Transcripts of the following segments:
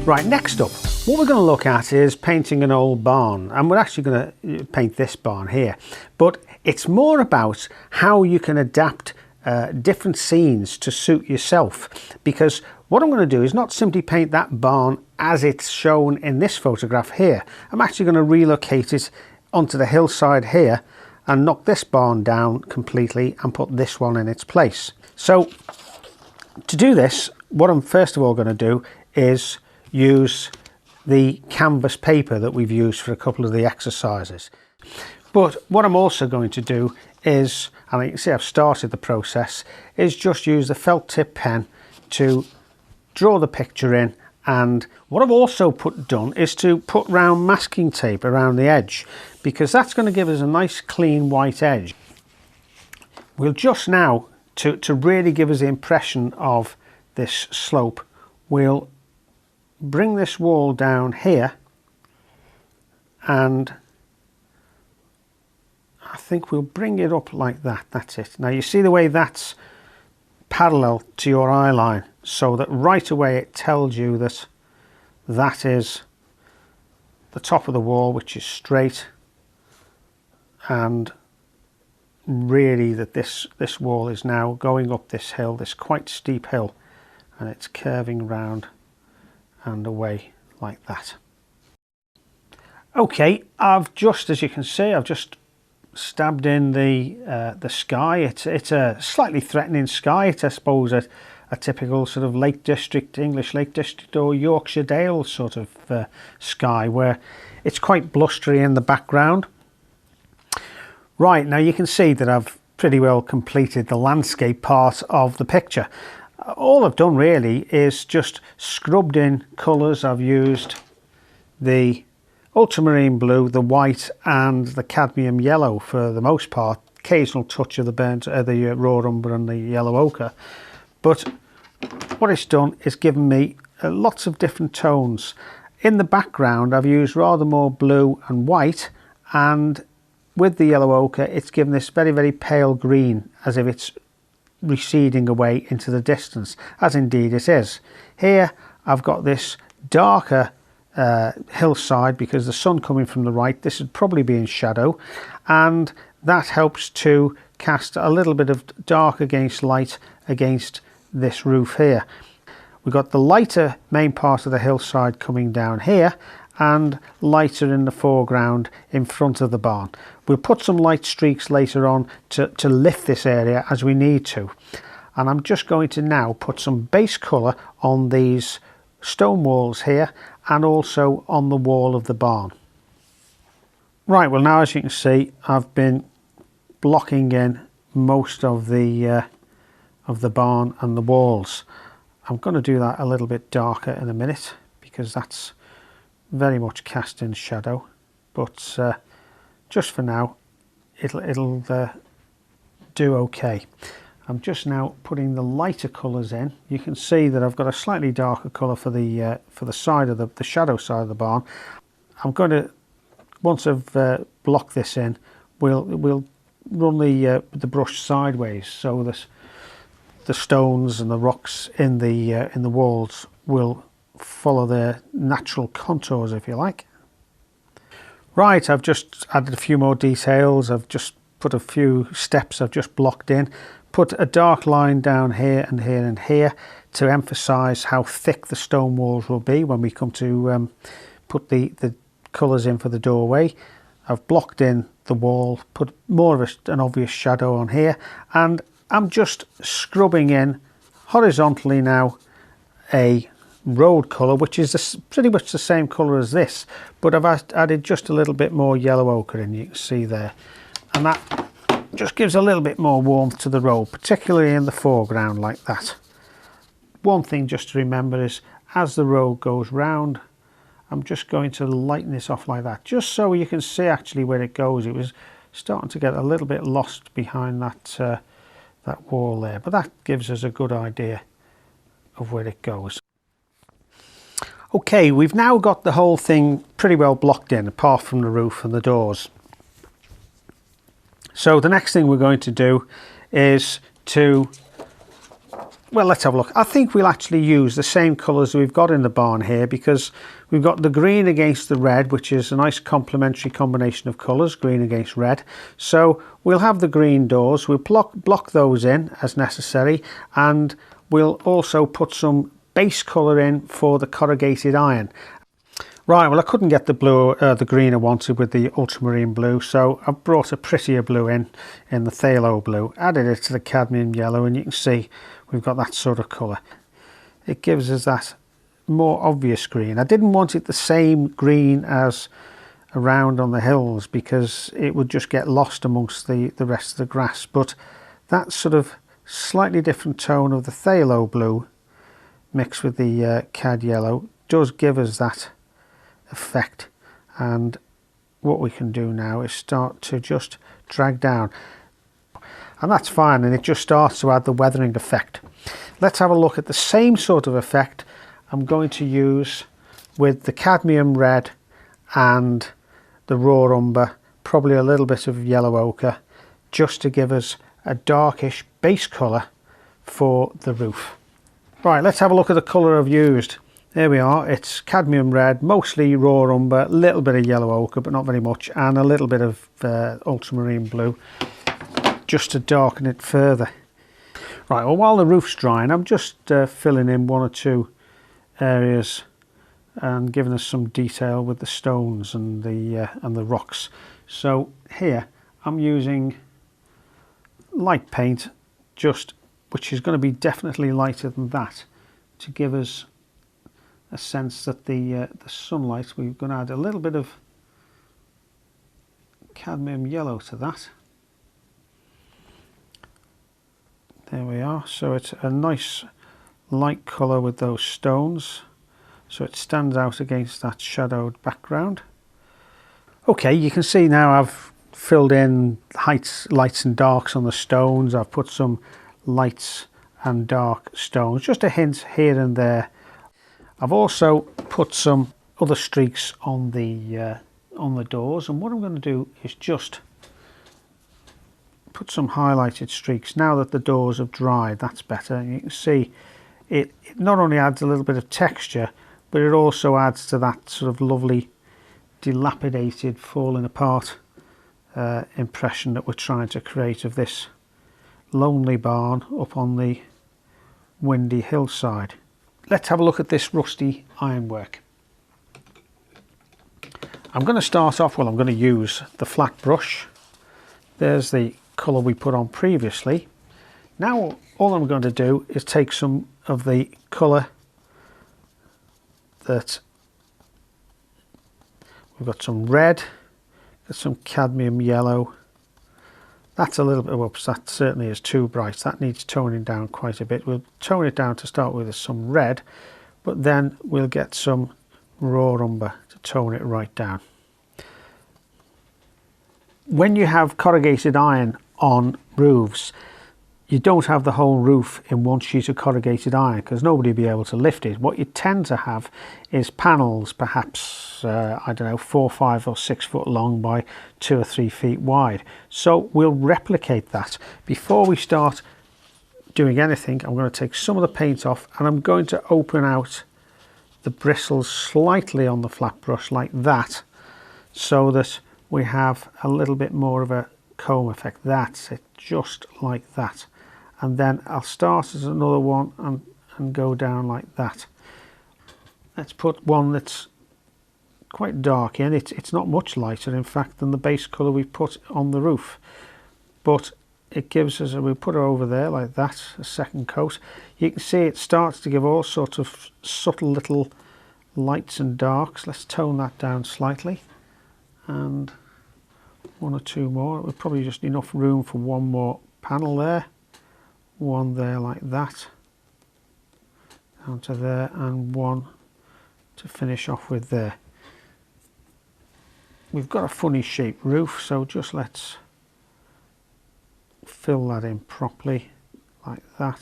Right, next up, what we're going to look at is painting an old barn, and we're actually going to paint this barn here, but it's more about how you can adapt different scenes to suit yourself, because what I'm going to do is not simply paint that barn as it's shown in this photograph here. I'm actually going to relocate it onto the hillside here and knock this barn down completely and put this one in its place. So to do this, what I'm first of all going to do is use the canvas paper that we've used for a couple of the exercises. But what I'm also going to do is, and you can see I've started the process, is just use the felt tip pen to draw the picture in. And what I've also done is to put round masking tape around the edge, because that's going to give us a nice clean white edge. We'll just now, to really give us the impression of this slope, we'll bring this wall down here, and I think we'll bring it up like that. That's it. Now you see the way that's parallel to your eye line, so that right away it tells you that that is the top of the wall, which is straight, and really that this wall is now going up this hill, this quite steep hill, and it's curving round and away like that. Okay, I've just, as you can see, I've just stabbed in the sky. It's a slightly threatening sky. It's, I suppose, a typical sort of Lake District, English Lake District or Yorkshire Dale sort of sky, where it's quite blustery in the background. Right, now you can see that I've pretty well completed the landscape part of the picture. All I've done really is just scrubbed in colours. I've used the ultramarine blue, the white and the cadmium yellow for the most part. Occasional touch of the raw umber and the yellow ochre. But what it's done is given me lots of different tones. In the background I've used rather more blue and white, and with the yellow ochre it's given this very, very pale green, as if it's receding away into the distance, as indeed it is. Here I've got this darker hillside because the sun coming from the right. This would probably be in shadow, and that helps to cast a little bit of dark against light against this roof here. We've got the lighter main part of the hillside coming down here, and lighter in the foreground in front of the barn. We'll put some light streaks later on to lift this area as we need to. And I'm just going to now put some base colour on these stone walls here and also on the wall of the barn. Right, well now as you can see I've been blocking in most of the barn and the walls. I'm going to do that a little bit darker in a minute because that's very much cast in shadow, but just for now it'll do okay. I'm just now putting the lighter colours in. You can see that I've got a slightly darker colour for the side of the shadow side of the barn. I'm going to, once I've blocked this in, we'll run the brush sideways so that the stones and the rocks in the walls will follow their natural contours, if you like. Right, I've just added a few more details. I've just put a few steps I've just blocked in, put a dark line down here and here and here to emphasize how thick the stone walls will be when we come to put the colors in for the doorway. I've blocked in the wall, put more of an obvious shadow on here, and I'm just scrubbing in horizontally now a road colour, which is pretty much the same colour as this, but I've added just a little bit more yellow ochre in, you can see there, and that just gives a little bit more warmth to the road, particularly in the foreground like that. One thing just to remember is as the road goes round, I'm just going to lighten this off like that, just so you can see actually where it goes. It was starting to get a little bit lost behind that that wall there, but that gives us a good idea of where it goes. Okay, we've now got the whole thing pretty well blocked in, apart from the roof and the doors. So the next thing we're going to do is to Well, let's have a look. I think we'll actually use the same colours we've got in the barn here, because we've got the green against the red, which is a nice complementary combination of colours, green against red. So we'll have the green doors, we'll block those in as necessary, and we'll also put some base colour in for the corrugated iron. Right, well, I couldn't get the blue, the green I wanted with the ultramarine blue, so I've brought a prettier blue in the phthalo blue, added it to the cadmium yellow, and you can see we've got that sort of colour. It gives us that more obvious green. I didn't want it the same green as around on the hills, because it would just get lost amongst the rest of the grass, but that sort of slightly different tone of the phthalo blue mixed with the cad yellow does give us that effect. And what we can do now is start to just drag down, and that's fine, and it just starts to add the weathering effect. Let's have a look at the same sort of effect I'm going to use with the cadmium red and the raw umber, probably a little bit of yellow ochre, just to give us a darkish base colour for the roof. Right, let's have a look at the colour I've used. There we are, it's cadmium red, mostly raw umber, a little bit of yellow ochre, but not very much, and a little bit of ultramarine blue, just to darken it further. Right, well, while the roof's drying, I'm just filling in one or two areas and giving us some detail with the stones and the rocks. So here I'm using light paint, which is going to be definitely lighter than that, to give us a sense that the sunlight, we're going to add a little bit of cadmium yellow to that. There we are, so it's a nice light colour with those stones, so it stands out against that shadowed background. Okay, you can see now I've filled in lights and darks on the stones. I've put some lights and dark stones, just a hint here and there. I've also put some other streaks on the doors, and what I'm going to do is just put some highlighted streaks now that the doors have dried. That's better. And you can see it not only adds a little bit of texture, but it also adds to that sort of lovely dilapidated, falling apart impression that we're trying to create of this lonely barn up on the windy hillside. Let's have a look at this rusty ironwork. I'm going to start off, well, I'm going to use the flat brush. There's the colour we put on previously. Now all I'm going to do is take some of the colour that we've got, some red, got some cadmium yellow. That's a little bit, whoops, that certainly is too bright. That needs toning down quite a bit. We'll tone it down to start with some red, but then we'll get some raw umber to tone it right down. When you have corrugated iron on roofs, you don't have the whole roof in one sheet of corrugated iron, because nobody will be able to lift it. What you tend to have is panels, perhaps I don't know, 4, 5 or 6 foot long by 2 or 3 feet wide. So we'll replicate that. Before we start doing anything, I'm going to take some of the paint off, and I'm going to open out the bristles slightly on the flat brush like that, so that we have a little bit more of a comb effect. That's it, just like that. And then I'll start as another one and go down like that. Let's put one that's quite dark in. It's not much lighter, in fact, than the base colour we put on the roof, but it gives us, we'll put it over there like that, a second coat. You can see it starts to give all sorts of subtle little lights and darks. Let's tone that down slightly, and 1 or 2 more. We're probably just enough room for one more panel there, one there like that, down to there, and one to finish off with there. We've got a funny shaped roof, so just let's fill that in properly like that.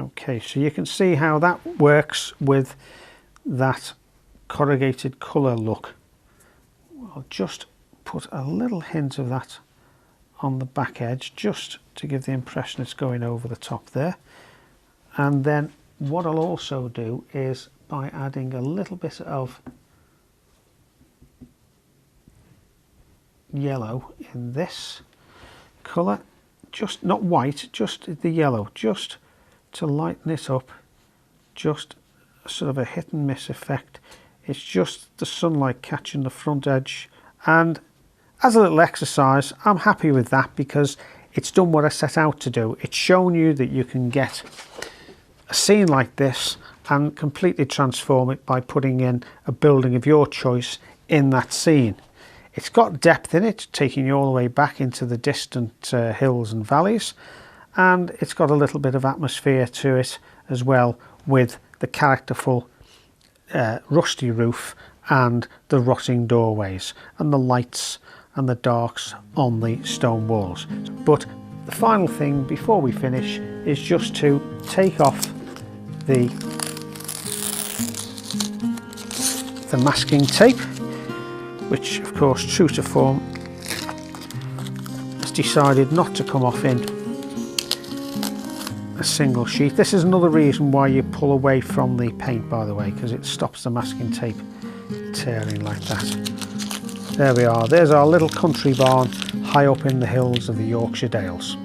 Okay, so you can see how that works with that corrugated colour look. I'll just put a little hint of that on the back edge just to give the impression it's going over the top there. And then what I'll also do is by adding a little bit of yellow in this colour, just not white, just the yellow, just to lighten it up, just sort of a hit and miss effect. It's just the sunlight catching the front edge, and as a little exercise I'm happy with that because it's done what I set out to do. It's shown you that you can get a scene like this and completely transform it by putting in a building of your choice in that scene. It's got depth in it, taking you all the way back into the distant hills and valleys, and it's got a little bit of atmosphere to it as well, with the characterful rusty roof and the rotting doorways and the lights and the darks on the stone walls. But the final thing before we finish is just to take off the masking tape, which of course, true to form, has decided not to come off in a single sheet. This is another reason why you pull away from the paint, by the way, because it stops the masking tape tearing like that. There we are, there's our little country barn high up in the hills of the Yorkshire Dales.